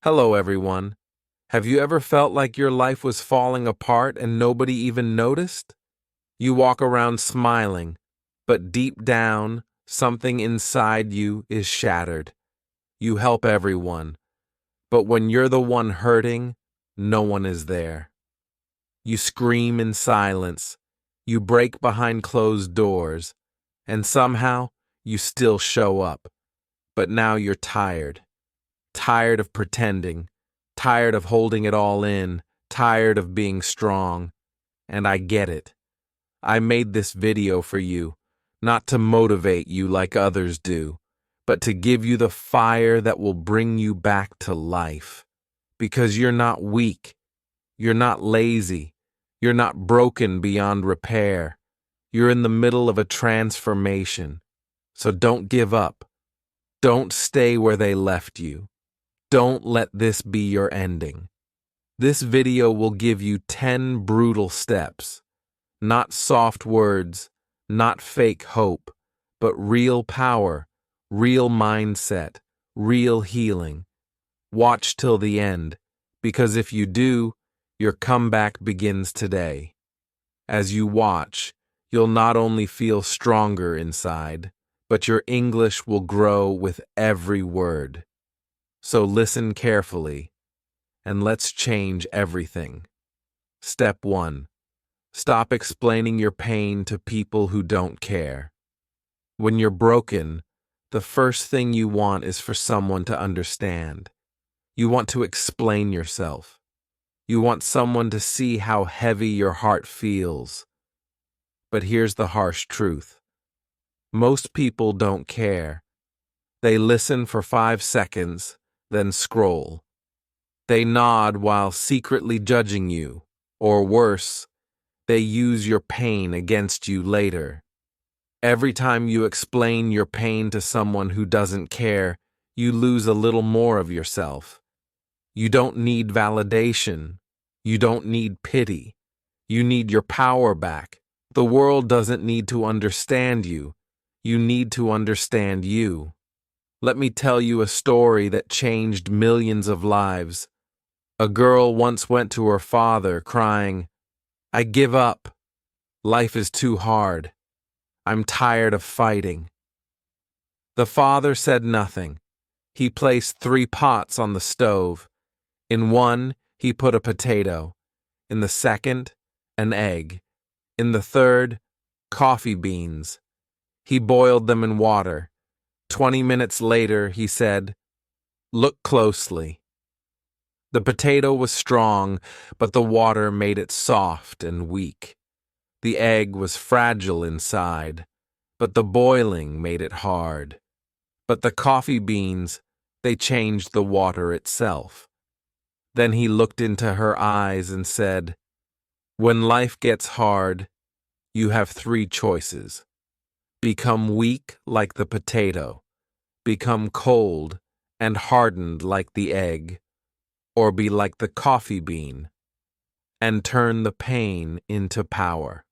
Hello, everyone. Have you ever felt like your life was falling apart and nobody even noticed? You walk around smiling, but deep down, something inside you is shattered. You help everyone, but when you're the one hurting, no one is there. You scream in silence, you break behind closed doors, and somehow you still show up. But now you're tired. Tired of pretending, tired of holding it all in, tired of being strong. And I get it. I made this video for you, not to motivate you like others do, but to give you the fire that will bring you back to life. Because you're not weak, you're not lazy, you're not broken beyond repair. You're in the middle of a transformation. So don't give up. Don't stay where they left you. Don't let this be your ending. This video will give you 10 brutal steps. Not soft words, not fake hope, but real power, real mindset, real healing. Watch till the end, because if you do, your comeback begins today. As you watch, you'll not only feel stronger inside, but your English will grow with every word. So listen carefully, and let's change everything. Step 1. Stop explaining your pain to people who don't care. When you're broken, the first thing you want is for someone to understand. You want to explain yourself. You want someone to see how heavy your heart feels. But here's the harsh truth. Most people don't care. They listen for 5 seconds, then scroll. They nod while secretly judging you, or worse, they use your pain against you later. Every time you explain your pain to someone who doesn't care, you lose a little more of yourself. You don't need validation. You don't need pity. You need your power back. The world doesn't need to understand you. You need to understand you. Let me tell you a story that changed millions of lives. A girl once went to her father crying, "I give up. Life is too hard. I'm tired of fighting." The father said nothing. He placed 3 pots on the stove. In one, he put a potato. In the second, an egg. In the third, coffee beans. He boiled them in water. 20 minutes later, he said, "Look closely." The potato was strong, but the water made it soft and weak. The egg was fragile inside, but the boiling made it hard. But the coffee beans, they changed the water itself. Then he looked into her eyes and said, "When life gets hard, you have 3 choices. Become weak like the potato, become cold and hardened like the egg, or be like the coffee bean and turn the pain into power."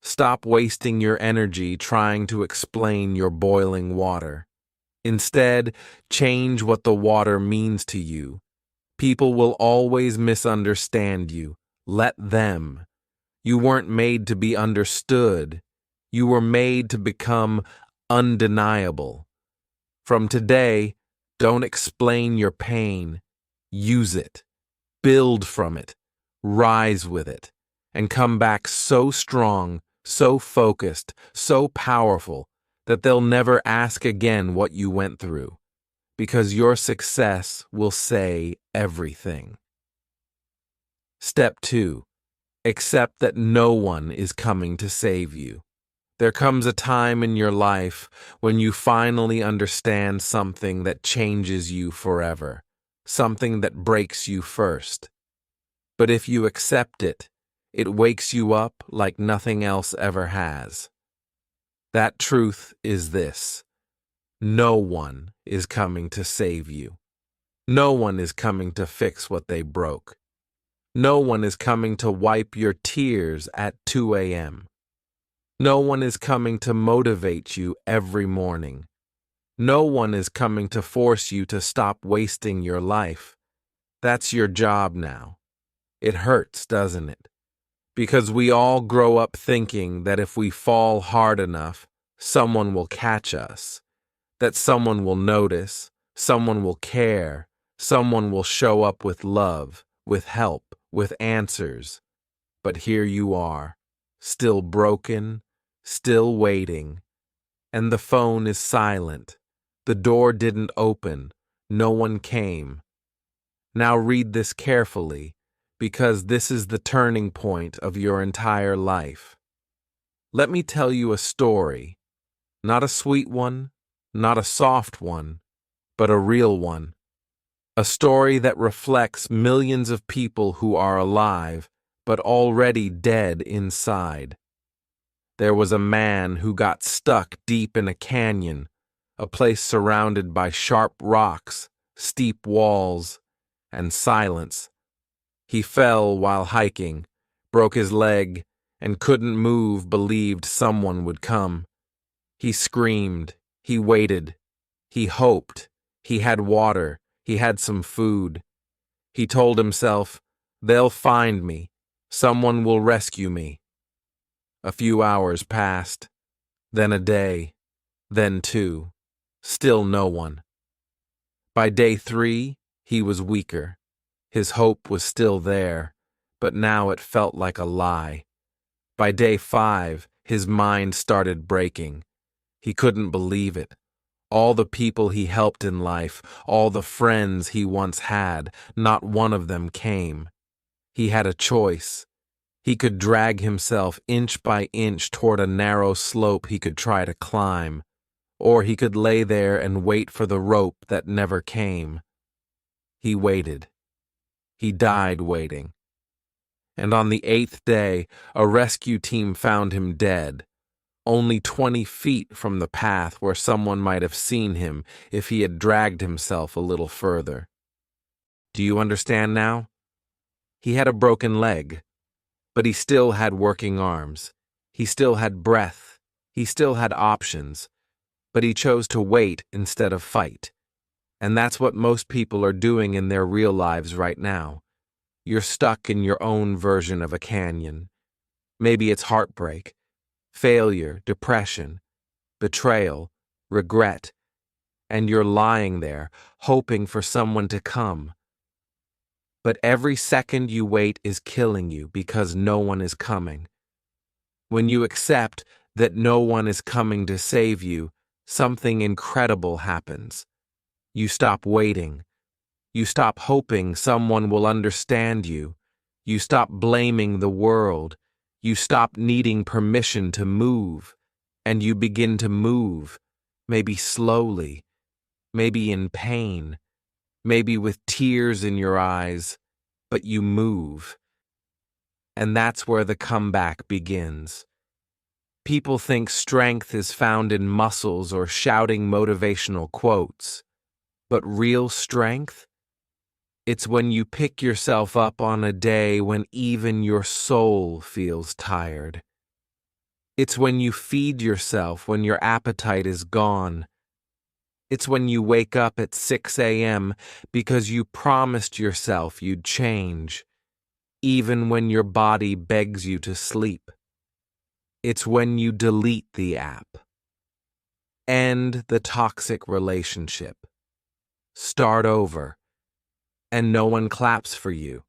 Stop wasting your energy trying to explain your boiling water. Instead, change what the water means to you. People will always misunderstand you. Let them. You weren't made to be understood. You were made to become undeniable. From today, don't explain your pain. Use it. Build from it. Rise with it. And come back so strong, so focused, so powerful that they'll never ask again what you went through. Because your success will say everything. Step 2. Accept that no one is coming to save you. There comes a time in your life when you finally understand something that changes you forever, something that breaks you first. But if you accept it, it wakes you up like nothing else ever has. That truth is this: no one is coming to save you. No one is coming to fix what they broke. No one is coming to wipe your tears at 2 a.m. No one is coming to motivate you every morning. No one is coming to force you to stop wasting your life. That's your job now. It hurts, doesn't it? Because we all grow up thinking that if we fall hard enough, someone will catch us, that someone will notice, someone will care, someone will show up with love, with help, with answers. But here you are, still broken, still waiting, and the phone is silent. The door didn't open. No one came. Now read this carefully, because this is the turning point of your entire life. Let me tell you a story, not a sweet one, not a soft one, but a real one. A story that reflects millions of people who are alive, but already dead inside. There was a man who got stuck deep in a canyon, a place surrounded by sharp rocks, steep walls, and silence. He fell while hiking, broke his leg, and couldn't move, believed someone would come. He screamed, he waited, he hoped, he had water, he had some food. He told himself, "They'll find me, someone will rescue me." A few hours passed, then a day, then two, still no one. By day 3, he was weaker. His hope was still there, but now it felt like a lie. By day 5, his mind started breaking. He couldn't believe it. All the people he helped in life, all the friends he once had, not one of them came. He had a choice. He could drag himself inch by inch toward a narrow slope he could try to climb, or he could lay there and wait for the rope that never came. He waited. He died waiting. And on the 8th day, a rescue team found him dead, only 20 feet from the path where someone might have seen him if he had dragged himself a little further. Do you understand now? He had a broken leg, but he still had working arms. He still had breath. He still had options, but he chose to wait instead of fight. And that's what most people are doing in their real lives right now. You're stuck in your own version of a canyon. Maybe it's heartbreak, failure, depression, betrayal, regret, and you're lying there, hoping for someone to come. But every second you wait is killing you because no one is coming. When you accept that no one is coming to save you, something incredible happens. You stop waiting. You stop hoping someone will understand you. You stop blaming the world. You stop needing permission to move. And you begin to move, maybe slowly, maybe in pain, maybe with tears in your eyes, but you move. And that's where the comeback begins. People think strength is found in muscles or shouting motivational quotes. But real strength? It's when you pick yourself up on a day when even your soul feels tired. It's when you feed yourself when your appetite is gone. It's when you wake up at 6 a.m. because you promised yourself you'd change, even when your body begs you to sleep. It's when you delete the app. End the toxic relationship. Start over. And no one claps for you.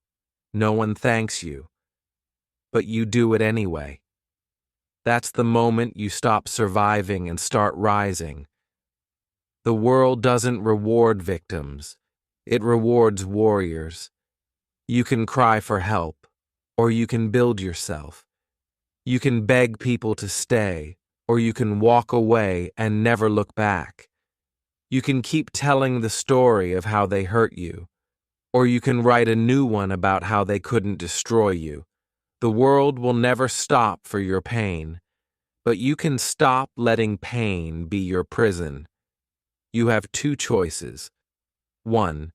No one thanks you. But you do it anyway. That's the moment you stop surviving and start rising. The world doesn't reward victims. It rewards warriors. You can cry for help, or you can build yourself. You can beg people to stay, or you can walk away and never look back. You can keep telling the story of how they hurt you, or you can write a new one about how they couldn't destroy you. The world will never stop for your pain, but you can stop letting pain be your prison. You have 2 choices. 1.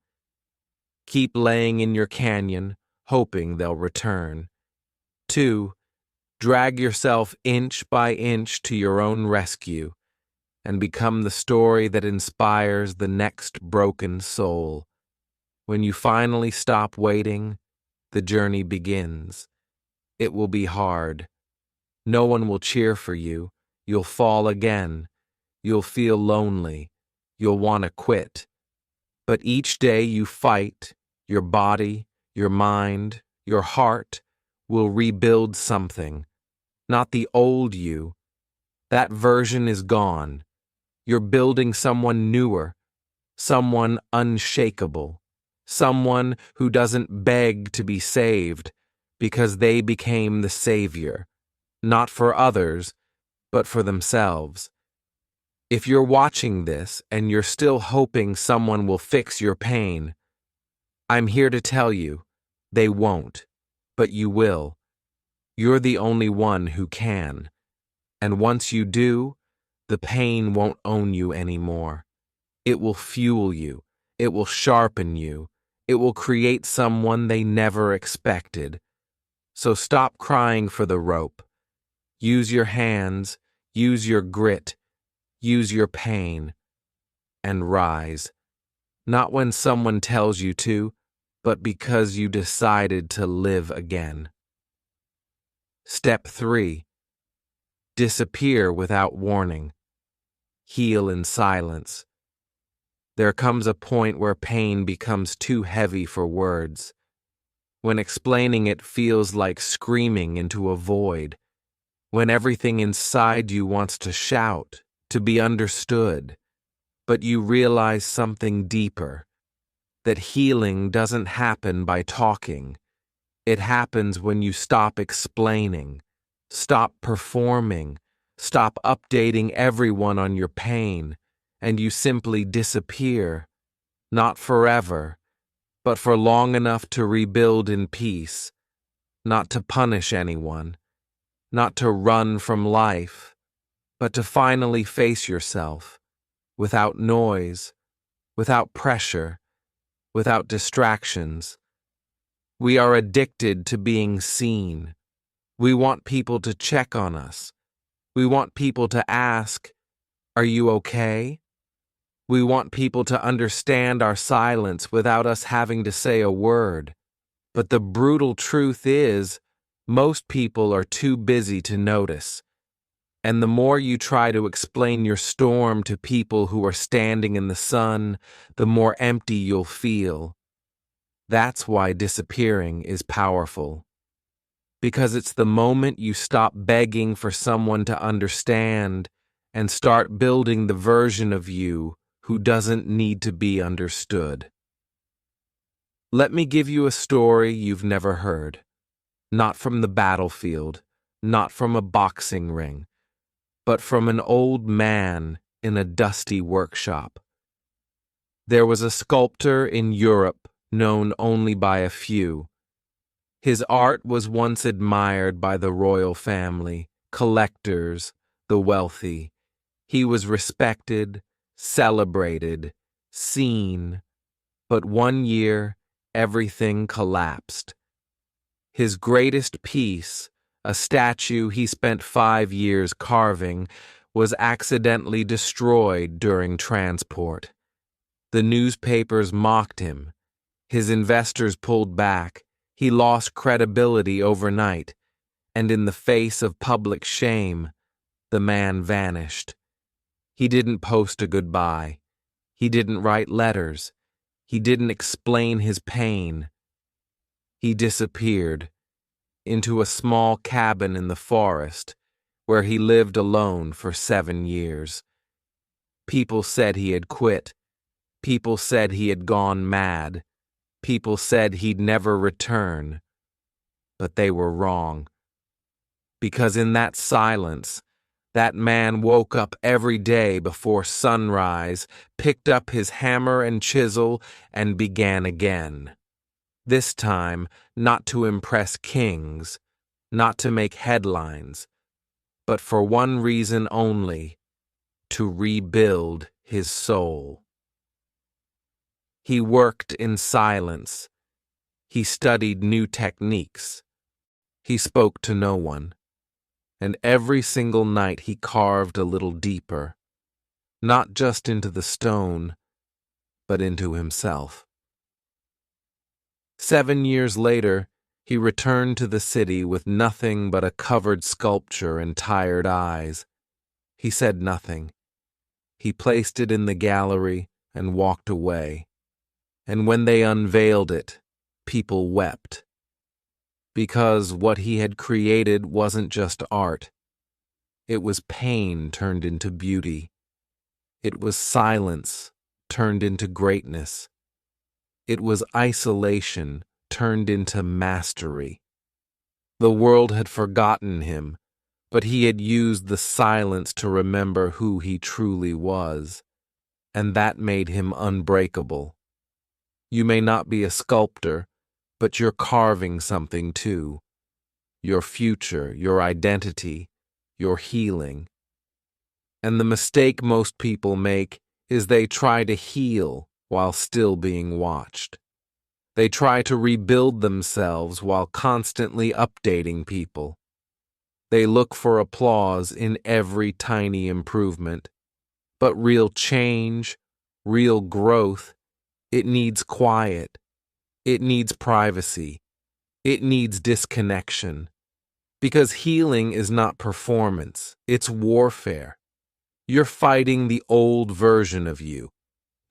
Keep laying in your canyon, hoping they'll return. 2. Drag yourself inch by inch to your own rescue. and become the story that inspires the next broken soul. When you finally stop waiting, the journey begins. It will be hard. No one will cheer for you. You'll fall again. You'll feel lonely. You'll want to quit. But each day you fight, your body, your mind, your heart will rebuild something. Not the old you. That version is gone. You're building someone newer, someone unshakable, someone who doesn't beg to be saved because they became the savior, not for others, but for themselves. If you're watching this and you're still hoping someone will fix your pain, I'm here to tell you, they won't, but you will. You're the only one who can. And once you do, the pain won't own you anymore. It will fuel you. It will sharpen you. It will create someone they never expected. So stop crying for the rope. Use your hands, use your grit, use your pain, and rise. Not when someone tells you to, but because you decided to live again. Step 3. Disappear without warning. Heal in silence. There comes a point where pain becomes too heavy for words, when explaining it feels like screaming into a void, when everything inside you wants to shout, to be understood, but you realize something deeper, that healing doesn't happen by talking. It happens when you stop explaining, stop performing, stop updating everyone on your pain, and you simply disappear, not forever, but for long enough to rebuild in peace, not to punish anyone, not to run from life, but to finally face yourself, without noise, without pressure, without distractions. We are addicted to being seen. We want people to check on us. We want people to ask, "Are you okay?" We want people to understand our silence without us having to say a word. But the brutal truth is, most people are too busy to notice. And the more you try to explain your storm to people who are standing in the sun, the more empty you'll feel. That's why disappearing is powerful. Because it's the moment you stop begging for someone to understand and start building the version of you who doesn't need to be understood. Let me give you a story you've never heard. Not from the battlefield, not from a boxing ring, but from an old man in a dusty workshop. There was a sculptor in Europe known only by a few. His art was once admired by the royal family, collectors, the wealthy. He was respected, celebrated, seen. But one year, everything collapsed. His greatest piece, a statue he spent 5 years carving, was accidentally destroyed during transport. The newspapers mocked him. His investors pulled back. He lost credibility overnight, and in the face of public shame, the man vanished. He didn't post a goodbye. He didn't write letters. He didn't explain his pain. He disappeared into a small cabin in the forest where he lived alone for 7 years. People said he had quit. People said he had gone mad. People said he'd never return. But they were wrong. Because in that silence, that man woke up every day before sunrise, picked up his hammer and chisel, and began again. This time, not to impress kings, not to make headlines, but for one reason only, to rebuild his soul. He worked in silence. He studied new techniques. He spoke to no one. And every single night he carved a little deeper. not just into the stone, but into himself. 7 years later, he returned to the city with nothing but a covered sculpture and tired eyes. He said nothing. He placed it in the gallery and walked away. And when they unveiled it, people wept. Because what he had created wasn't just art. It was pain turned into beauty. It was silence turned into greatness. It was isolation turned into mastery. The world had forgotten him, but he had used the silence to remember who he truly was, and that made him unbreakable. You may not be a sculptor, but you're carving something too. Your future, your identity, your healing. And the mistake most people make is they try to heal while still being watched. They try to rebuild themselves while constantly updating people. They look for applause in every tiny improvement. But real change, real growth, it needs quiet. It needs privacy. It needs disconnection. Because healing is not performance, it's warfare. You're fighting the old version of you,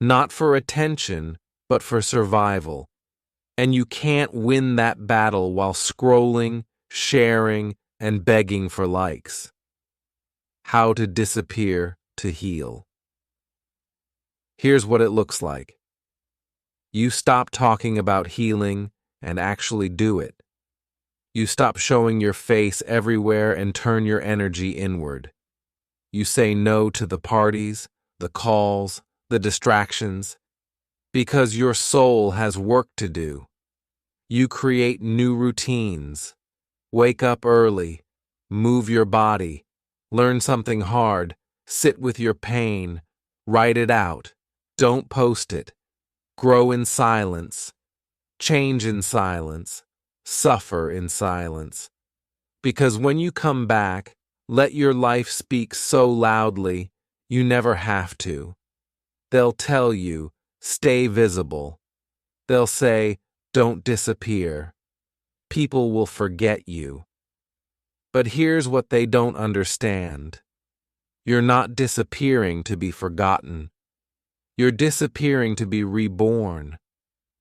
not for attention, but for survival. And you can't win that battle while scrolling, sharing, and begging for likes. How to disappear to heal. Here's what it looks like. You stop talking about healing and actually do it. You stop showing your face everywhere and turn your energy inward. You say no to the parties, the calls, the distractions, because your soul has work to do. You create new routines. Wake up early, move your body, learn something hard, sit with your pain, write it out, don't post it, grow in silence, change in silence, suffer in silence. Because when you come back, let your life speak so loudly, you never have to. They'll tell you, stay visible. They'll say, don't disappear. People will forget you. But here's what they don't understand. You're not disappearing to be forgotten. You're disappearing to be reborn.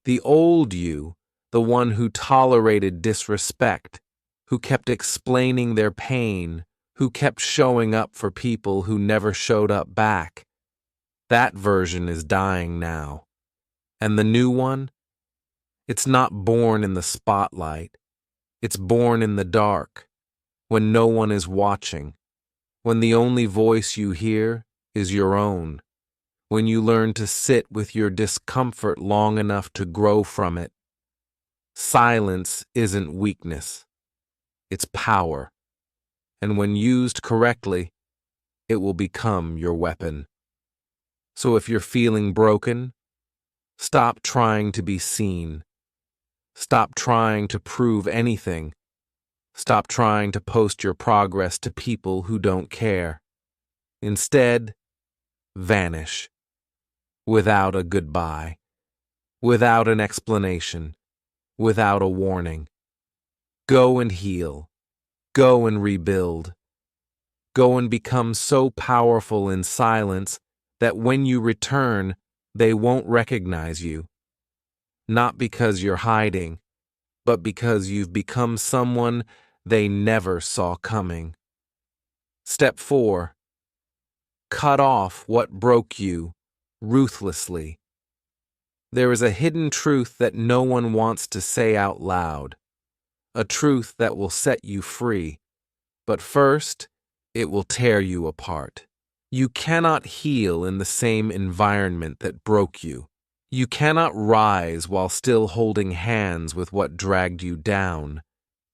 The old you, the one who tolerated disrespect, who kept explaining their pain, who kept showing up for people who never showed up back, that version is dying now. And the new one? It's not born in the spotlight. It's born in the dark, when no one is watching, when the only voice you hear is your own, when you learn to sit with your discomfort long enough to grow from it. Silence isn't weakness. It's power. And when used correctly, it will become your weapon. So if you're feeling broken, stop trying to be seen. Stop trying to prove anything. Stop trying to post your progress to people who don't care. Instead, vanish. Without a goodbye. Without an explanation. Without a warning. Go and heal. Go and rebuild. Go and become so powerful in silence that when you return, they won't recognize you. Not because you're hiding, but because you've become someone they never saw coming. Step 4. Cut off what broke you, ruthlessly. There is a hidden truth that no one wants to say out loud. A truth that will set you free. But first, it will tear you apart. You cannot heal in the same environment that broke you. You cannot rise while still holding hands with what dragged you down.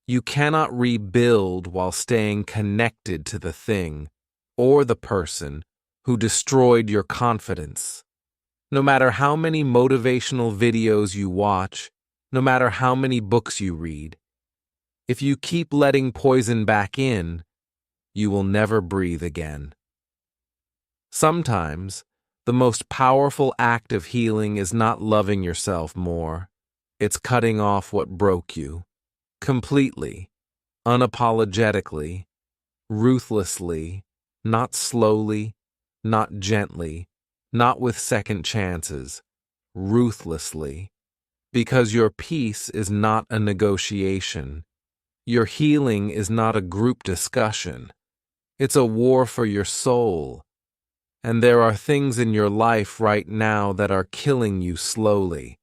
You cannot rebuild while staying connected to the thing or the person who destroyed your confidence. No matter how many motivational videos you watch, no matter how many books you read, if you keep letting poison back in, you will never breathe again. Sometimes, the most powerful act of healing is not loving yourself more. It's cutting off what broke you. Completely, unapologetically, ruthlessly, not slowly, not gently, not with second chances, ruthlessly. Because your peace is not a negotiation. Your healing is not a group discussion. It's a war for your soul. And there are things in your life right now that are killing you slowly.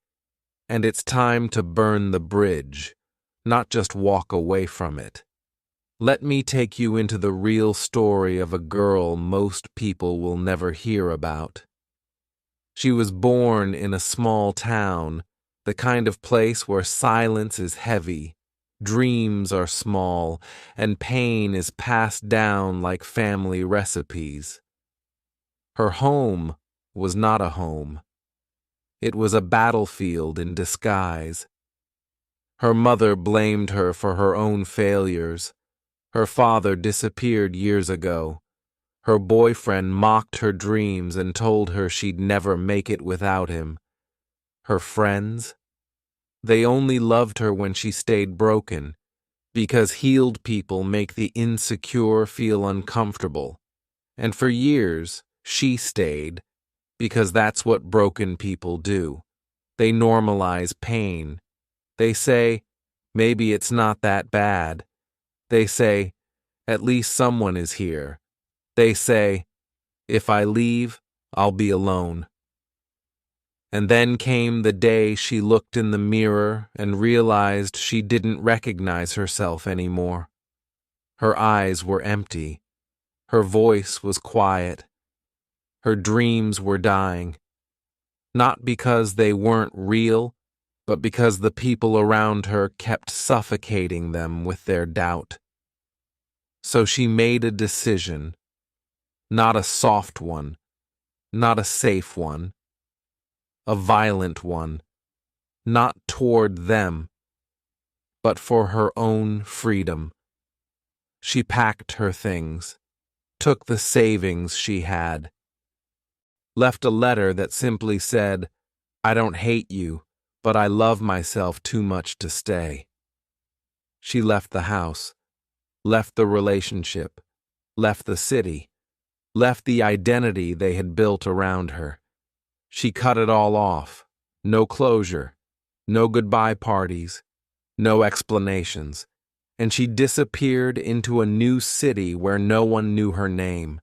And it's time to burn the bridge, not just walk away from it. Let me take you into the real story of a girl most people will never hear about. She was born in a small town, the kind of place where silence is heavy, dreams are small, and pain is passed down like family recipes. Her home was not a home. It was a battlefield in disguise. Her mother blamed her for her own failures. Her father disappeared years ago. Her boyfriend mocked her dreams and told her she'd never make it without him. Her friends? They only loved her when she stayed broken, because healed people make the insecure feel uncomfortable. And for years, she stayed, because that's what broken people do. They normalize pain. They say, maybe it's not that bad. They say, at least someone is here. They say, if I leave, I'll be alone. And then came the day she looked in the mirror and realized she didn't recognize herself anymore. Her eyes were empty. Her voice was quiet. Her dreams were dying. Not because they weren't real, but because the people around her kept suffocating them with their doubt. So she made a decision, not a soft one, not a safe one, a violent one, not toward them, but for her own freedom. She packed her things, took the savings she had, left a letter that simply said, I don't hate you, but I love myself too much to stay. She left the house, left the relationship, left the city, left the identity they had built around her. She cut it all off. No closure, no goodbye parties, no explanations. And she disappeared into a new city where no one knew her name.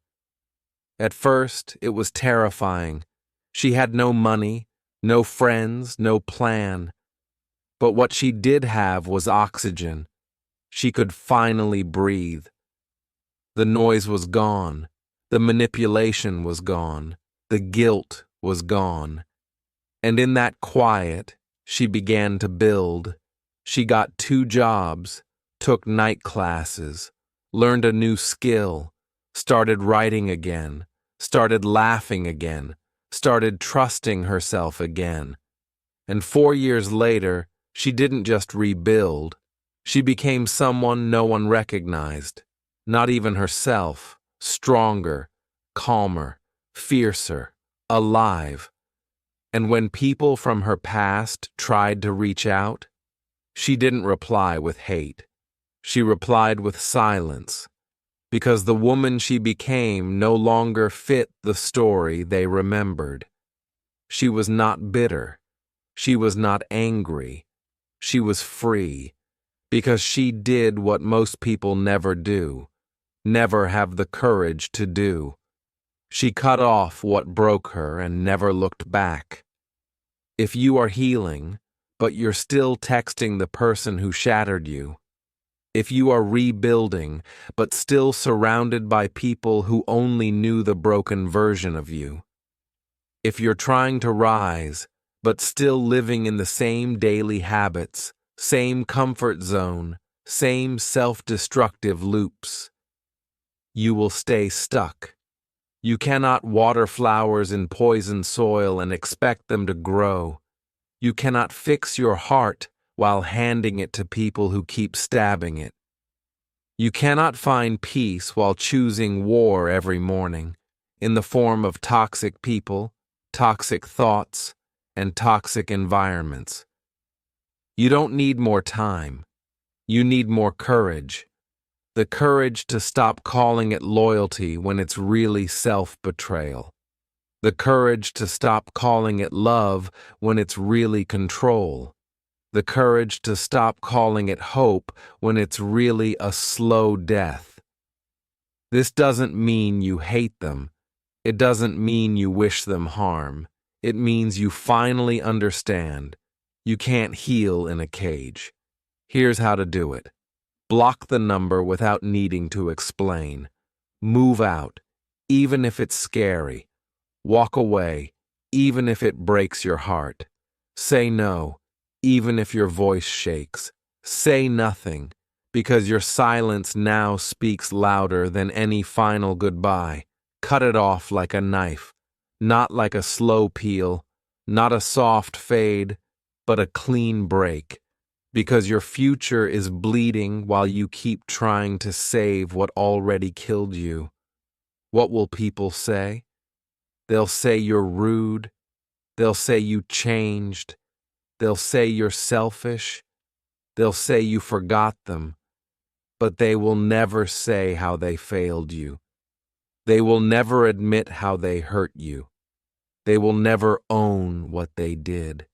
At first, it was terrifying. She had no money, no friends, no plan. But what she did have was oxygen. She could finally breathe. The noise was gone. The manipulation was gone. The guilt was gone. And in that quiet, she began to build. She got 2 jobs, took night classes, learned a new skill, started writing again, started laughing again, started trusting herself again. And 4 years later, she didn't just rebuild. She became someone no one recognized, not even herself, stronger, calmer, fiercer, alive. And when people from her past tried to reach out, she didn't reply with hate. She replied with silence, because the woman she became no longer fit the story they remembered. She was not bitter. She was not angry. She was free, because she did what most people never do, never have the courage to do. She cut off what broke her and never looked back. If you are healing, but you're still texting the person who shattered you, if you are rebuilding, but still surrounded by people who only knew the broken version of you, if you're trying to rise, but still living in the same daily habits, same comfort zone, same self-destructive loops, you will stay stuck. You cannot water flowers in poisoned soil and expect them to grow. You cannot fix your heart while handing it to people who keep stabbing it. You cannot find peace while choosing war every morning. in the form of toxic people, toxic thoughts, and toxic environments. You don't need more time. You need more courage. The courage to stop calling it loyalty when it's really self-betrayal. The courage to stop calling it love when it's really control. The courage to stop calling it hope when it's really a slow death. This doesn't mean you hate them. It doesn't mean you wish them harm. It means you finally understand. You can't heal in a cage. Here's how to do it. Block the number without needing to explain. Move out, even if it's scary. Walk away, even if it breaks your heart. Say no, even if your voice shakes. Say nothing, because your silence now speaks louder than any final goodbye. Cut it off like a knife, not like a slow peel, not a soft fade, but a clean break. Because your future is bleeding while you keep trying to save what already killed you. What will people say? They'll say you're rude. They'll say you changed. They'll say you're selfish. They'll say you forgot them. But they will never say how they failed you. They will never admit how they hurt you. They will never own what they did.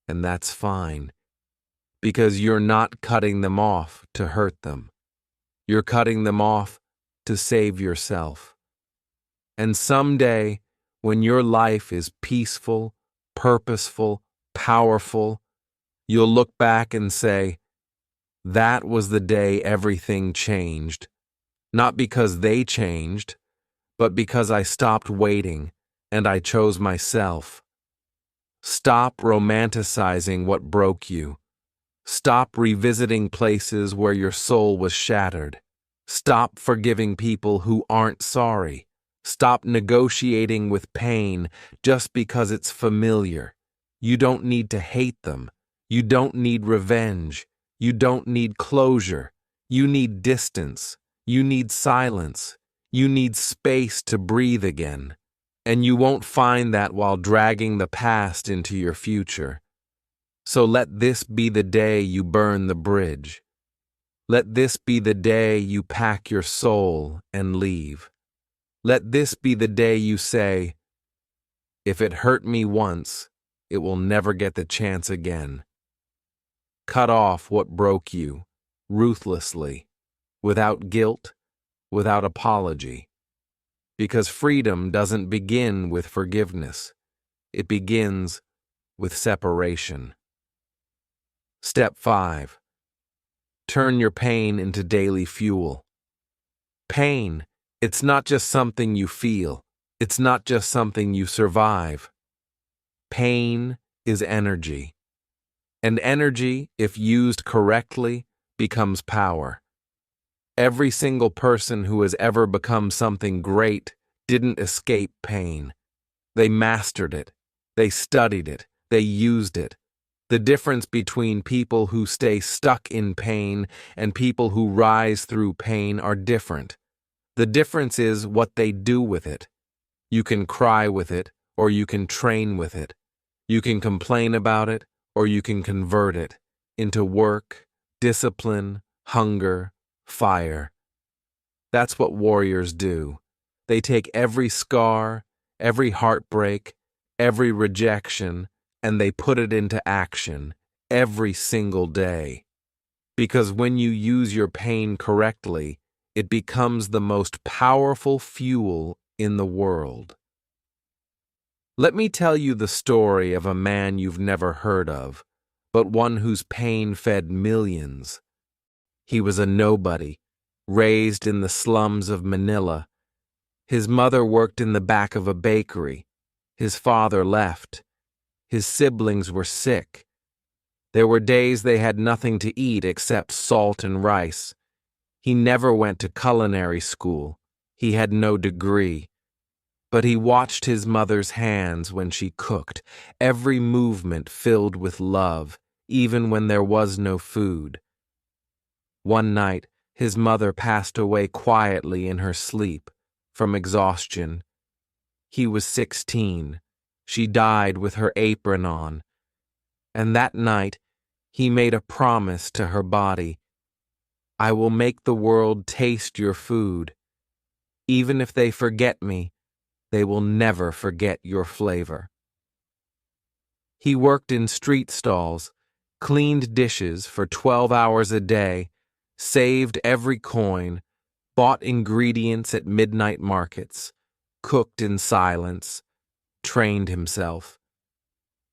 And that's fine. Because you're not cutting them off to hurt them. You're cutting them off to save yourself. And someday, when your life is peaceful, purposeful, powerful, you'll look back and say, that was the day everything changed. Not because they changed, but because I stopped waiting and I chose myself. Stop romanticizing what broke you. Stop revisiting places where your soul was shattered. Stop forgiving people who aren't sorry. Stop negotiating with pain just because it's familiar. You don't need to hate them. You don't need revenge. You don't need closure. You need distance. You need silence. You need space to breathe again. And you won't find that while dragging the past into your future. So let this be the day you burn the bridge. Let this be the day you pack your soul and leave. Let this be the day you say, if it hurt me once, it will never get the chance again. Cut off what broke you, ruthlessly, without guilt, without apology. Because freedom doesn't begin with forgiveness. It begins with separation. Step 5. Turn your pain into daily fuel. Pain, it's not just something you feel. It's not just something you survive. Pain is energy. And energy, if used correctly, becomes power. Every single person who has ever become something great didn't escape pain. They mastered it. They studied it. They used it. The difference between people who stay stuck in pain and people who rise through pain are different. The difference is what they do with it. You can cry with it, or you can train with it. You can complain about it, or you can convert it into work, discipline, hunger, fire. That's what warriors do. They take every scar, every heartbreak, every rejection, and they put it into action every single day. Because when you use your pain correctly, it becomes the most powerful fuel in the world. Let me tell you the story of a man you've never heard of, but one whose pain fed millions. He was a nobody, raised in the slums of Manila. His mother worked in the back of a bakery. His father left. His siblings were sick. There were days they had nothing to eat except salt and rice. He never went to culinary school. He had no degree. But he watched his mother's hands when she cooked, every movement filled with love, even when there was no food. One night, his mother passed away quietly in her sleep, from exhaustion. He was 16. She died with her apron on. And that night, he made a promise to her body. I will make the world taste your food. Even if they forget me, they will never forget your flavor. He worked in street stalls, cleaned dishes for 12 hours a day, saved every coin, bought ingredients at midnight markets, cooked in silence, trained himself.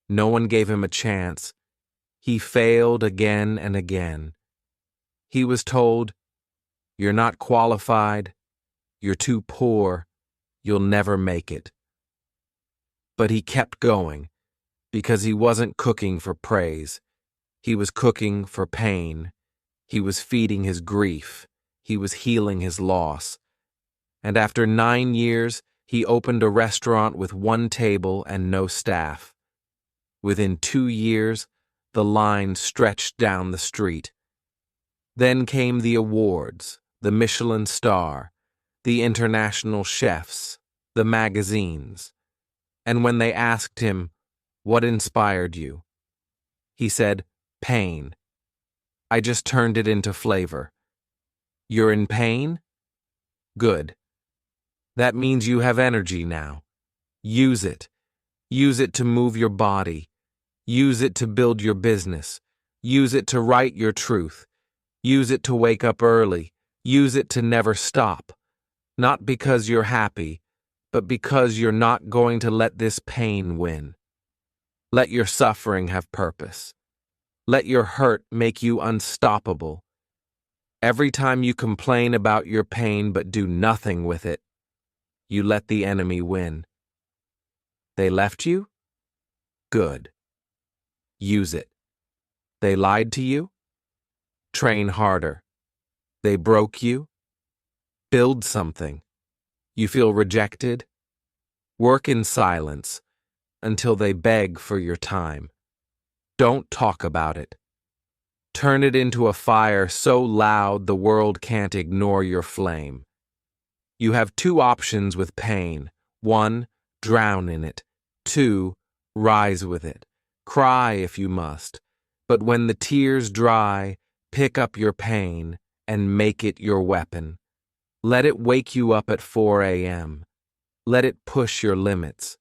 No one gave him a chance. He failed again and again. He was told, "You're not qualified, you're too poor, you'll never make it." But he kept going, because he wasn't cooking for praise. He was cooking for pain. He was feeding his grief. He was healing his loss. And after 9 years, he opened a restaurant with 1 table and no staff. Within 2 years, the line stretched down the street. Then came the awards, the Michelin star, the international chefs, the magazines. And when they asked him, "What inspired you?" he said, "Pain. I just turned it into flavor." You're in pain? Good. That means you have energy now. Use it. Use it to move your body. Use it to build your business. Use it to write your truth. Use it to wake up early. Use it to never stop. Not because you're happy, but because you're not going to let this pain win. Let your suffering have purpose. Let your hurt make you unstoppable. Every time you complain about your pain but do nothing with it, you let the enemy win. They left you? Good. Use it. They lied to you? Train harder. They broke you? Build something. You feel rejected? Work in silence until they beg for your time. Don't talk about it. Turn it into a fire so loud the world can't ignore your flame. You have 2 options with pain. 1, drown in it. 2, rise with it. Cry if you must. But when the tears dry, pick up your pain and make it your weapon. Let it wake you up at 4 a.m. Let it push your limits.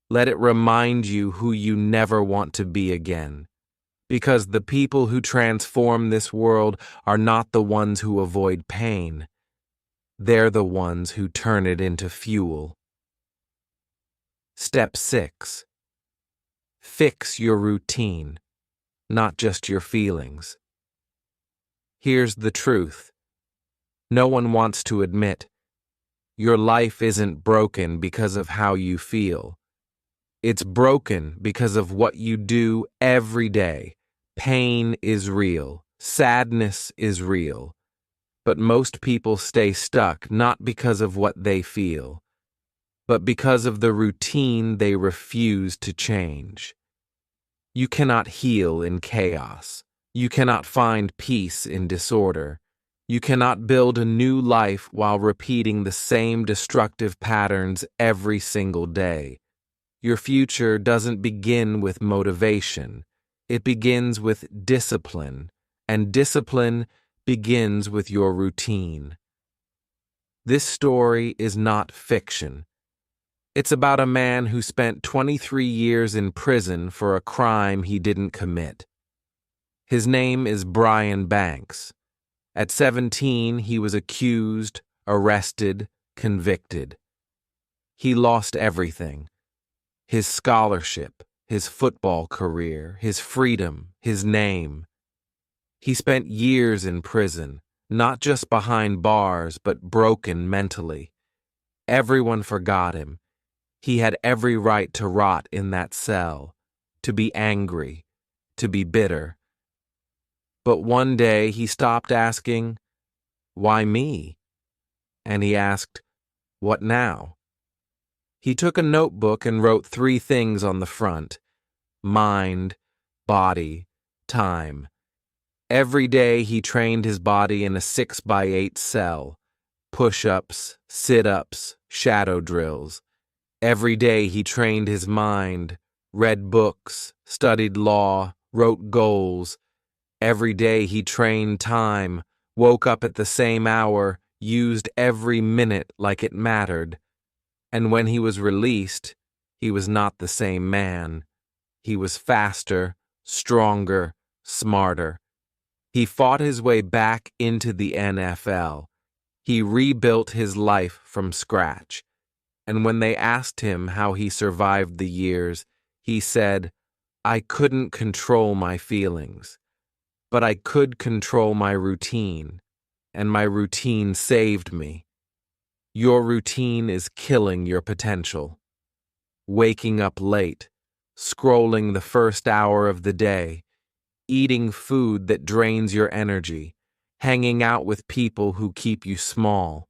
Let it remind you who you never want to be again. Because the people who transform this world are not the ones who avoid pain. They're the ones who turn it into fuel. Step 6. Fix your routine, not just your feelings. Here's the truth. No one wants to admit your life isn't broken because of how you feel. It's broken because of what you do every day. Pain is real. Sadness is real. But most people stay stuck not because of what they feel, but because of the routine they refuse to change. You cannot heal in chaos. You cannot find peace in disorder. You cannot build a new life while repeating the same destructive patterns every single day. Your future doesn't begin with motivation. It begins with discipline, and discipline begins with your routine. This story is not fiction. It's about a man who spent 23 years in prison for a crime he didn't commit. His name is Brian Banks. At 17, he was accused, arrested, convicted. He lost everything. His scholarship, his football career, his freedom, his name. He spent years in prison, not just behind bars, but broken mentally. Everyone forgot him. He had every right to rot in that cell, to be angry, to be bitter. But one day he stopped asking, "Why me?" And he asked, "What now?" He took a notebook and wrote 3 things on the front: mind, body, time. Every day he trained his body in a 6x8 cell. Push-ups, sit-ups, shadow drills. Every day he trained his mind, read books, studied law, wrote goals. Every day he trained time, woke up at the same hour, used every minute like it mattered. And when he was released, he was not the same man. He was faster, stronger, smarter. He fought his way back into the NFL. He rebuilt his life from scratch. And when they asked him how he survived the years, he said, "I couldn't control my feelings, but I could control my routine, and my routine saved me." Your routine is killing your potential. Waking up late, scrolling the first hour of the day, eating food that drains your energy, hanging out with people who keep you small,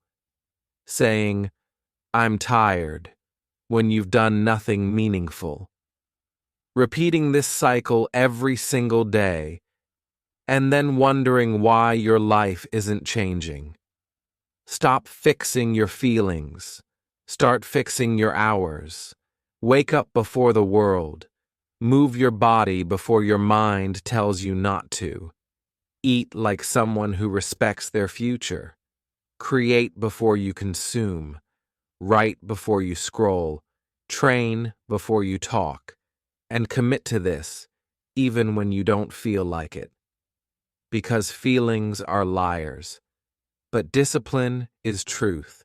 saying, "I'm tired," when you've done nothing meaningful. Repeating this cycle every single day, and then wondering why your life isn't changing. Stop fixing your feelings. Start fixing your hours. Wake up before the world. Move your body before your mind tells you not to. Eat like someone who respects their future. Create before you consume. Write before you scroll. Train before you talk. And commit to this, even when you don't feel like it. Because feelings are liars. But discipline is truth.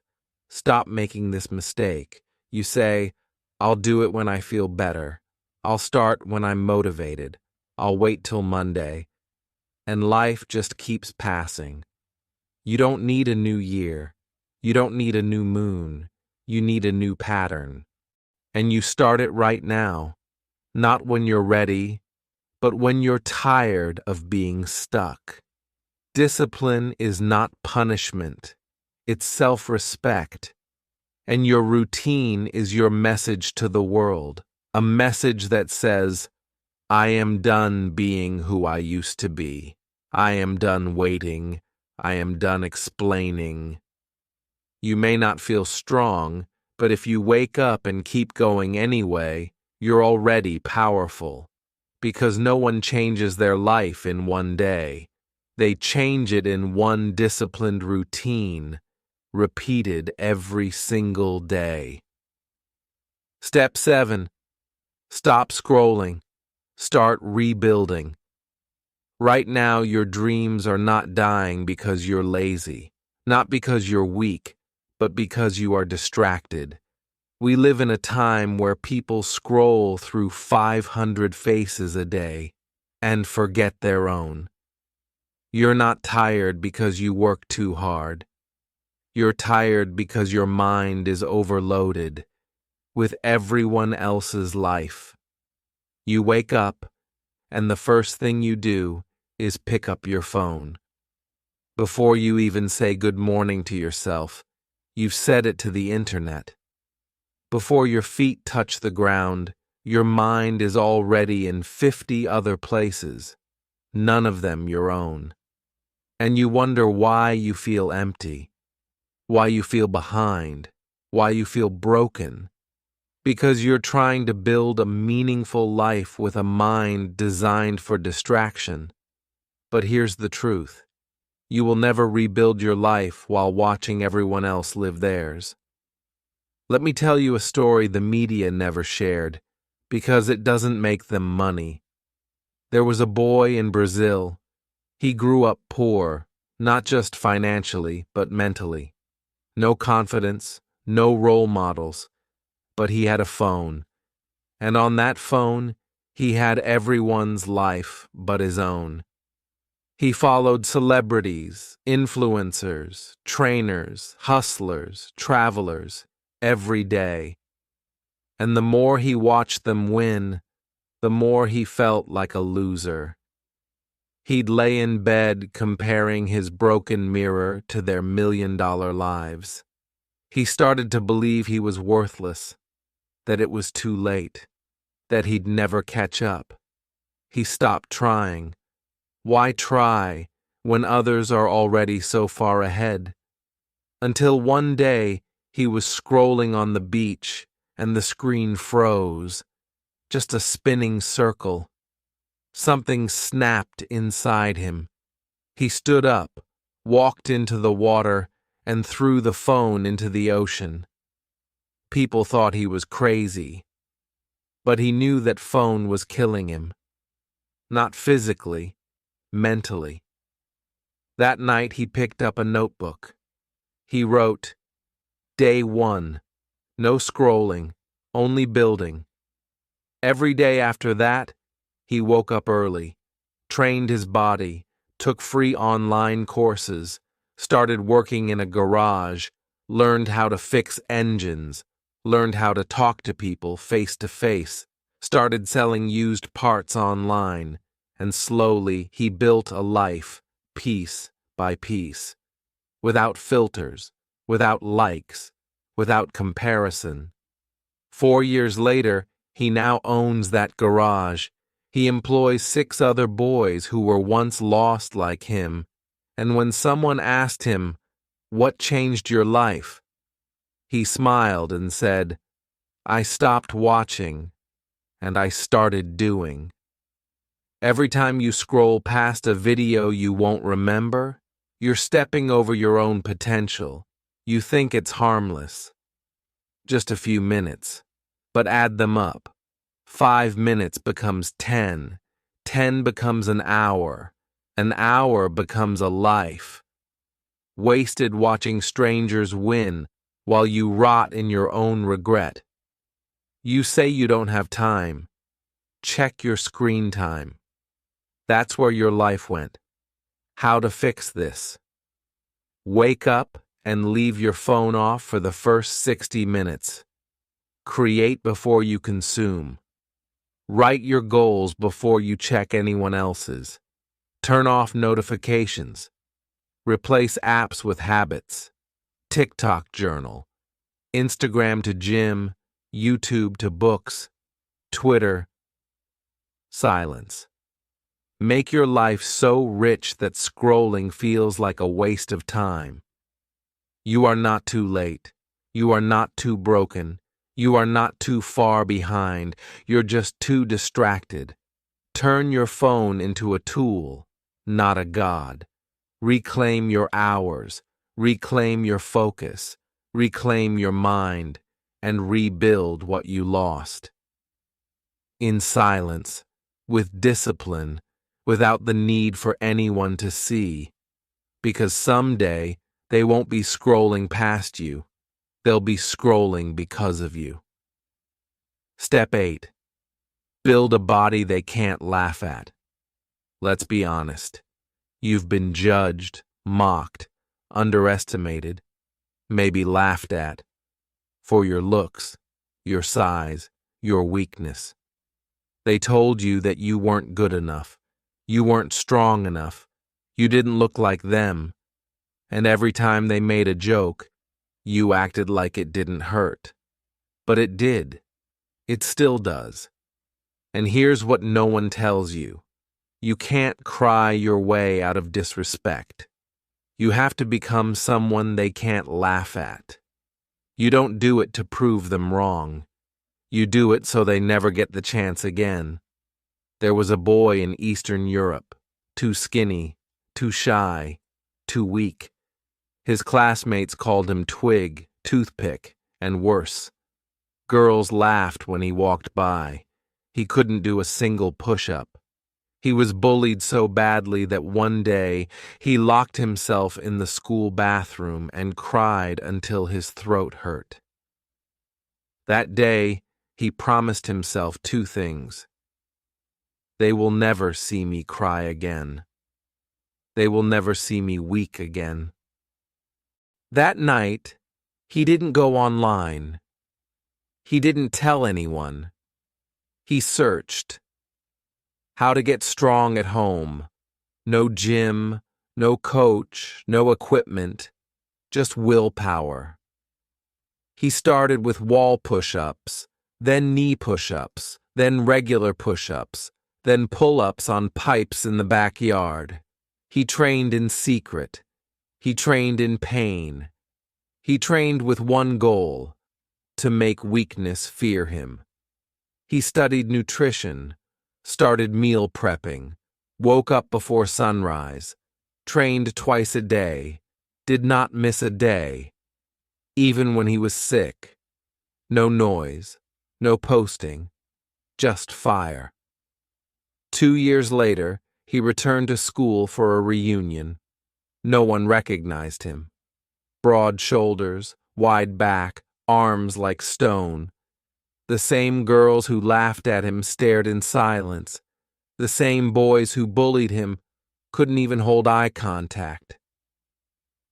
Stop making this mistake. You say, "I'll do it when I feel better. I'll start when I'm motivated. I'll wait till Monday." And life just keeps passing. You don't need a new year. You don't need a new moon. You need a new pattern. And you start it right now. Not when you're ready, but when you're tired of being stuck. Discipline is not punishment. It's self-respect. And your routine is your message to the world. A message that says, "I am done being who I used to be. I am done waiting. I am done explaining." You may not feel strong, but if you wake up and keep going anyway, you're already powerful. Because no one changes their life in one day. They change it in one disciplined routine, repeated every single day. Step 7. Stop scrolling. Start rebuilding. Right now, your dreams are not dying because you're lazy, not because you're weak, but because you are distracted. We live in a time where people scroll through 500 faces a day and forget their own. You're not tired because you work too hard. You're tired because your mind is overloaded with everyone else's life. You wake up, and the first thing you do is pick up your phone. Before you even say good morning to yourself, you've said it to the internet. Before your feet touch the ground, your mind is already in 50 other places, none of them your own. And you wonder why you feel empty, why you feel behind, why you feel broken. Because you're trying to build a meaningful life with a mind designed for distraction. But here's the truth. You will never rebuild your life while watching everyone else live theirs. Let me tell you a story the media never shared, because it doesn't make them money. There was a boy in Brazil. He grew up poor, not just financially, but mentally. No confidence, no role models, but he had a phone. And on that phone, he had everyone's life but his own. He followed celebrities, influencers, trainers, hustlers, travelers, every day. And the more he watched them win, the more he felt like a loser. He'd lay in bed comparing his broken mirror to their million-dollar lives. He started to believe he was worthless, that it was too late, that he'd never catch up. He stopped trying. Why try when others are already so far ahead? Until one day, He was scrolling on the beach, and the screen froze. Just a spinning circle. Something snapped inside him. He stood up, walked into the water, and threw the phone into the ocean. People thought he was crazy, but he knew that phone was killing him. Not physically, mentally. That night he picked up a notebook. He wrote, Day 1, no scrolling, only building. Every day after that, he woke up early, trained his body, took free online courses, started working in a garage, learned how to fix engines, learned how to talk to people face to face, started selling used parts online, and slowly he built a life, piece by piece, without filters, without likes, without comparison. 4 years later, he now owns that garage. He employs 6 other boys who were once lost like him, and when someone asked him, "What changed your life?" he smiled and said, "I stopped watching, and I started doing." Every time you scroll past a video you won't remember, you're stepping over your own potential. You think it's harmless. Just a few minutes, but add them up. 5 minutes becomes 10, 10 becomes an hour becomes a life. Wasted watching strangers win while you rot in your own regret. You say you don't have time. Check your screen time. That's where your life went. How to fix this? Wake up and leave your phone off for the first 60 minutes. Create before you consume. Write your goals before you check anyone else's. Turn off notifications. Replace apps with habits. TikTok journal. Instagram to gym. YouTube to books. Twitter. Silence. Make your life so rich that scrolling feels like a waste of time. You are not too late. You are not too broken. You are not too far behind. You're just too distracted. Turn your phone into a tool, not a god. Reclaim your hours. Reclaim your focus. Reclaim your mind, and rebuild what you lost. In silence, with discipline, without the need for anyone to see. Because someday, they won't be scrolling past you. They'll be scrolling because of you. Step 8. Build a body they can't laugh at. Let's be honest. You've been judged, mocked, underestimated, maybe laughed at, for your looks, your size, your weakness. They told you that you weren't good enough. You weren't strong enough. You didn't look like them. And every time they made a joke, you acted like it didn't hurt. But it did. It still does. And here's what no one tells you. You can't cry your way out of disrespect. You have to become someone they can't laugh at. You don't do it to prove them wrong. You do it so they never get the chance again. There was a boy in Eastern Europe, too skinny, too shy, too weak. His classmates called him Twig, Toothpick, and worse. Girls laughed when he walked by. He couldn't do a single push-up. He was bullied so badly that one day he locked himself in the school bathroom and cried until his throat hurt. That day, he promised himself 2 things. They will never see me cry again. They will never see me weak again. That night, he didn't go online. He didn't tell anyone. He searched. How to get strong at home. No gym, no coach, no equipment, just willpower. He started with wall push-ups, then knee push-ups, then regular push-ups, then pull-ups on pipes in the backyard. He trained in secret. He trained in pain. He trained with one goal: to make weakness fear him. He studied nutrition, started meal prepping, woke up before sunrise, trained twice a day, did not miss a day, even when he was sick. No noise, no posting, just fire. 2 years later, he returned to school for a reunion. No one recognized him. Broad shoulders, wide back, arms like stone. The same girls who laughed at him stared in silence. The same boys who bullied him couldn't even hold eye contact.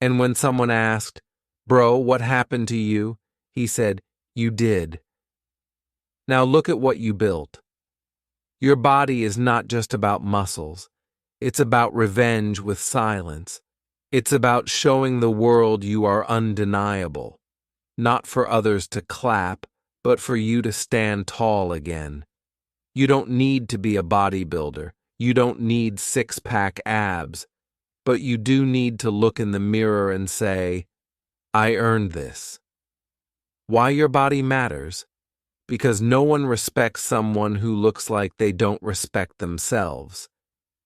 And when someone asked, "Bro, what happened to you?" he said, "You did." Now look at what you built. Your body is not just about muscles. It's about revenge with silence. It's about showing the world you are undeniable. Not for others to clap, but for you to stand tall again. You don't need to be a bodybuilder. You don't need six-pack abs. But you do need to look in the mirror and say, "I earned this." Why your body matters? Because no one respects someone who looks like they don't respect themselves.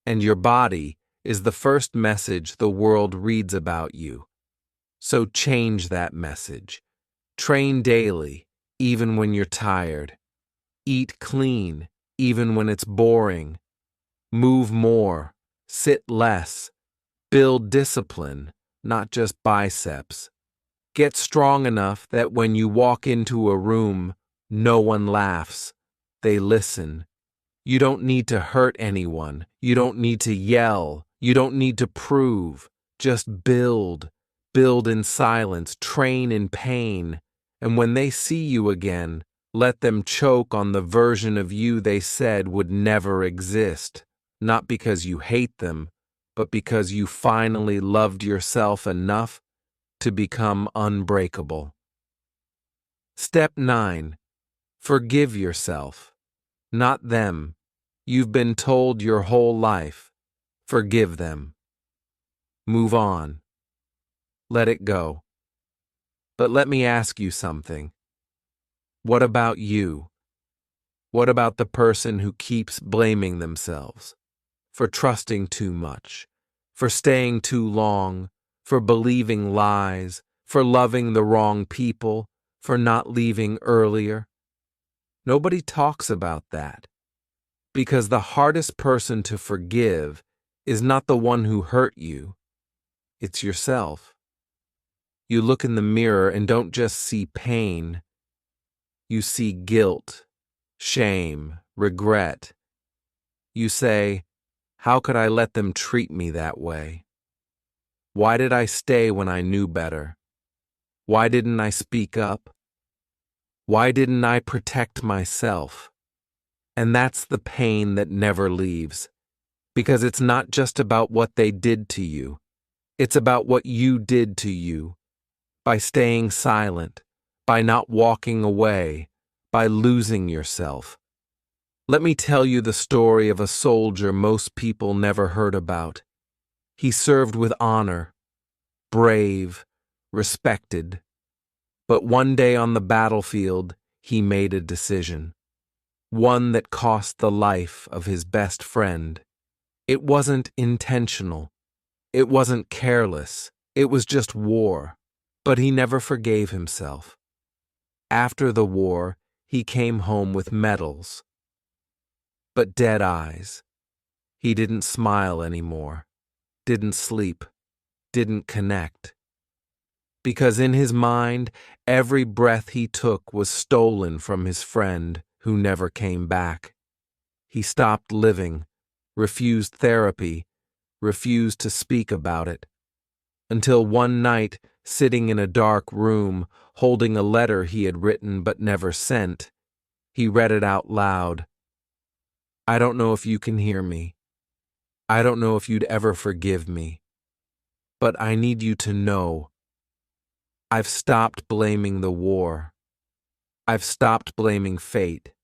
And your body is the first message the world reads about you. So change that message. Train daily, even when you're tired. Eat clean, even when it's boring. Move more, sit less. Build discipline, not just biceps. Get strong enough that when you walk into a room, no one laughs. They listen. You don't need to hurt anyone. You don't need to yell. You don't need to prove. Just build. Build in silence. Train in pain. And when they see you again, let them choke on the version of you they said would never exist. Not because you hate them, but because you finally loved yourself enough to become unbreakable. Step 9. Forgive yourself. Not them. You've been told your whole life. Forgive them. Move on. Let it go. But let me ask you something. What about you? What about the person who keeps blaming themselves? For trusting too much, for staying too long, for believing lies, for loving the wrong people, for not leaving earlier. Nobody talks about that, because the hardest person to forgive is not the one who hurt you, it's yourself. You look in the mirror and don't just see pain, you see guilt, shame, regret. You say, "How could I let them treat me that way? Why did I stay when I knew better? Why didn't I speak up? Why didn't I protect myself?" And that's the pain that never leaves, because it's not just about what they did to you. It's about what you did to you, by staying silent, by not walking away, by losing yourself. Let me tell you the story of a soldier most people never heard about. He served with honor, brave, respected. But one day on the battlefield, he made a decision. One that cost the life of his best friend. It wasn't intentional. It wasn't careless. It was just war. But he never forgave himself. After the war, he came home with medals. But dead eyes. He didn't smile anymore. Didn't sleep. Didn't connect. Because in his mind, every breath he took was stolen from his friend who never came back. He stopped living, refused therapy, refused to speak about it. Until one night, sitting in a dark room, holding a letter he had written but never sent, he read it out loud. "I don't know if you can hear me. I don't know if you'd ever forgive me. But I need you to know. I've stopped blaming the war. I've stopped blaming fate.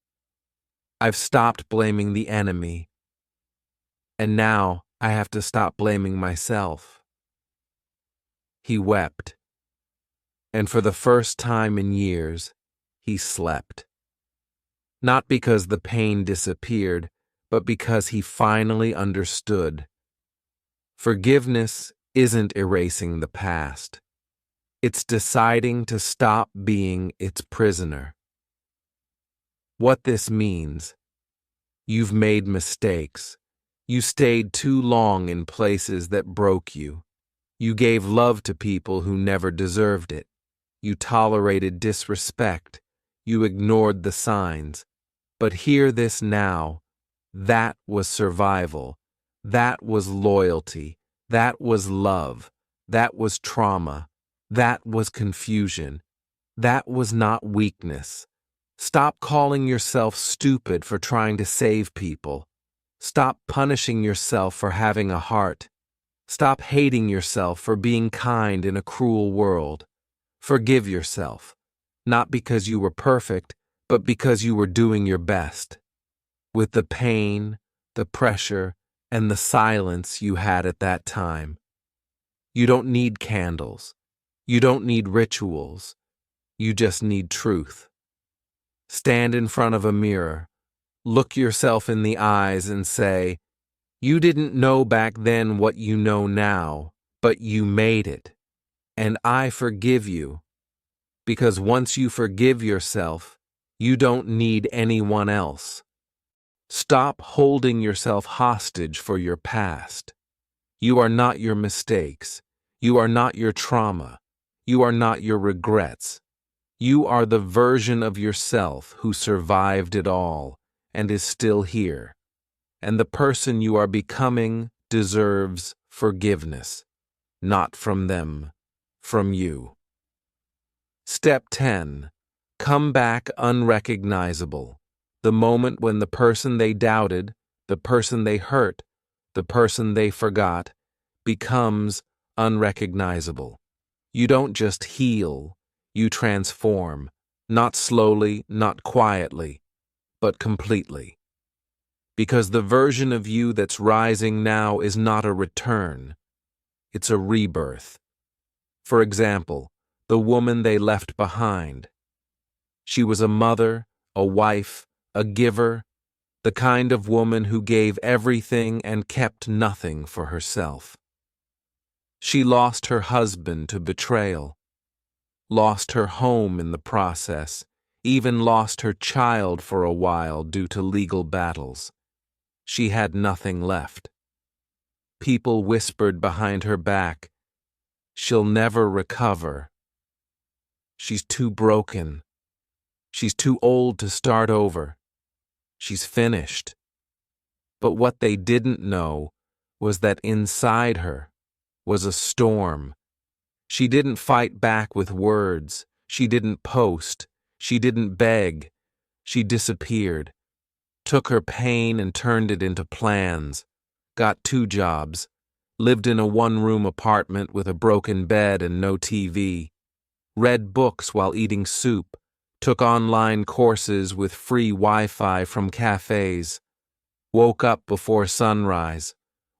I've stopped blaming the enemy. And now I have to stop blaming myself." He wept. And for the first time in years, he slept. Not because the pain disappeared, but because he finally understood. Forgiveness isn't erasing the past. It's deciding to stop being its prisoner. What this means: you've made mistakes. You stayed too long in places that broke you. You gave love to people who never deserved it. You tolerated disrespect. You ignored the signs. But hear this now: that was survival. That was loyalty. That was love. That was trauma. That was confusion. That was not weakness. Stop calling yourself stupid for trying to save people. Stop punishing yourself for having a heart. Stop hating yourself for being kind in a cruel world. Forgive yourself, not because you were perfect, but because you were doing your best. With the pain, the pressure, and the silence you had at that time. You don't need candles. You don't need rituals. You just need truth. Stand in front of a mirror. Look yourself in the eyes and say, "You didn't know back then what you know now, but you made it. And I forgive you." Because once you forgive yourself, you don't need anyone else. Stop holding yourself hostage for your past. You are not your mistakes. You are not your trauma. You are not your regrets. You are the version of yourself who survived it all and is still here. And the person you are becoming deserves forgiveness, not from them, from you. Step 10. Come back unrecognizable. The moment when the person they doubted, the person they hurt, the person they forgot, becomes unrecognizable. You don't just heal, you transform, not slowly, not quietly, but completely. Because the version of you that's rising now is not a return, it's a rebirth. For example, the woman they left behind. She was a mother, a wife, a giver, the kind of woman who gave everything and kept nothing for herself. She lost her husband to betrayal, lost her home in the process, even lost her child for a while due to legal battles. She had nothing left. People whispered behind her back, "She'll never recover. She's too broken. She's too old to start over. She's finished." But what they didn't know was that inside her was a storm. She didn't fight back with words. She didn't post. She didn't beg. She disappeared, took her pain and turned it into plans, got 2 jobs, lived in a 1-room apartment with a broken bed and no TV, read books while eating soup, took online courses with free Wi-Fi from cafes, woke up before sunrise,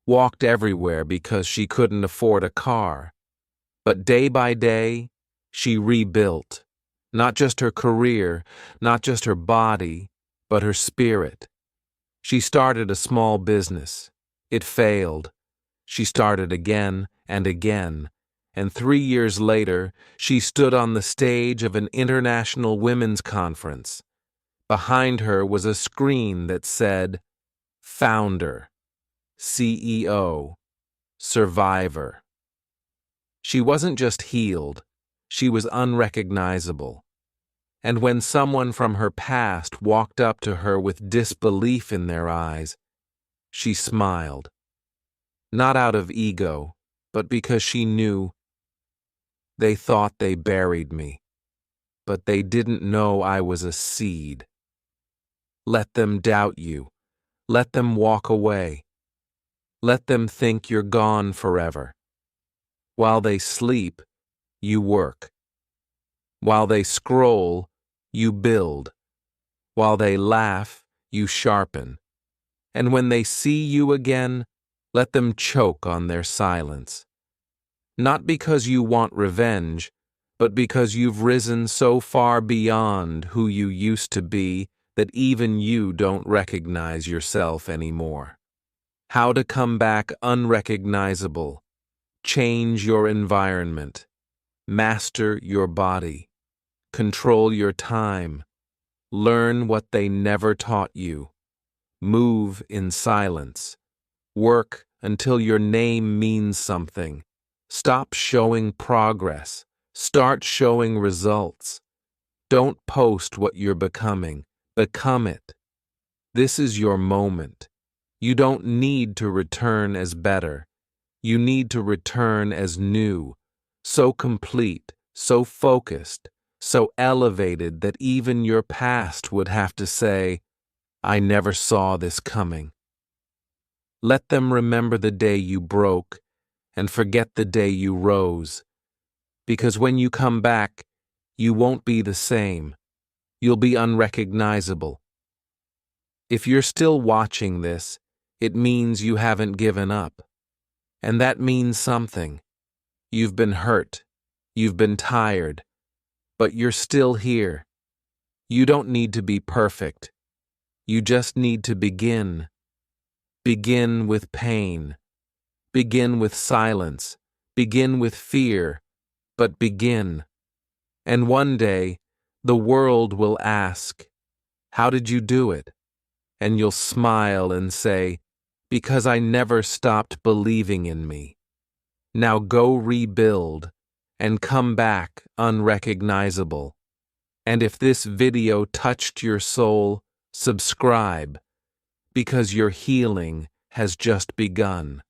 walked everywhere because she couldn't afford a car. But day by day, she rebuilt, not just her career, not just her body, but her spirit. She started a small business. It failed. She started again and again. And 3 years later, she stood on the stage of an international women's conference. Behind her was a screen that said, "Founder, CEO, Survivor." She wasn't just healed, she was unrecognizable. And when someone from her past walked up to her with disbelief in their eyes, she smiled. Not out of ego, but because she knew. They thought they buried me, but they didn't know I was a seed. Let them doubt you. Let them walk away. Let them think you're gone forever. While they sleep, you work. While they scroll, you build. While they laugh, you sharpen. And when they see you again, let them choke on their silence. Not because you want revenge, but because you've risen so far beyond who you used to be that even you don't recognize yourself anymore. How to come back unrecognizable. Change your environment. Master your body. Control your time. Learn what they never taught you. Move in silence. Work until your name means something. Stop showing progress. Start showing results. Don't post what you're becoming. Become it. This is your moment. You don't need to return as better. You need to return as new, so complete, so focused, so elevated that even your past would have to say, "I never saw this coming." Let them remember the day you broke and forget the day you rose. Because when you come back, you won't be the same. You'll be unrecognizable. If you're still watching this, it means you haven't given up. And that means something. You've been hurt. You've been tired. But you're still here. You don't need to be perfect. You just need to begin. Begin with pain. Begin with silence. Begin with fear. But begin. And one day, the world will ask, "How did you do it?" And you'll smile and say, "Because I never stopped believing in me." Now go rebuild and come back unrecognizable. And if this video touched your soul, subscribe, because your healing has just begun.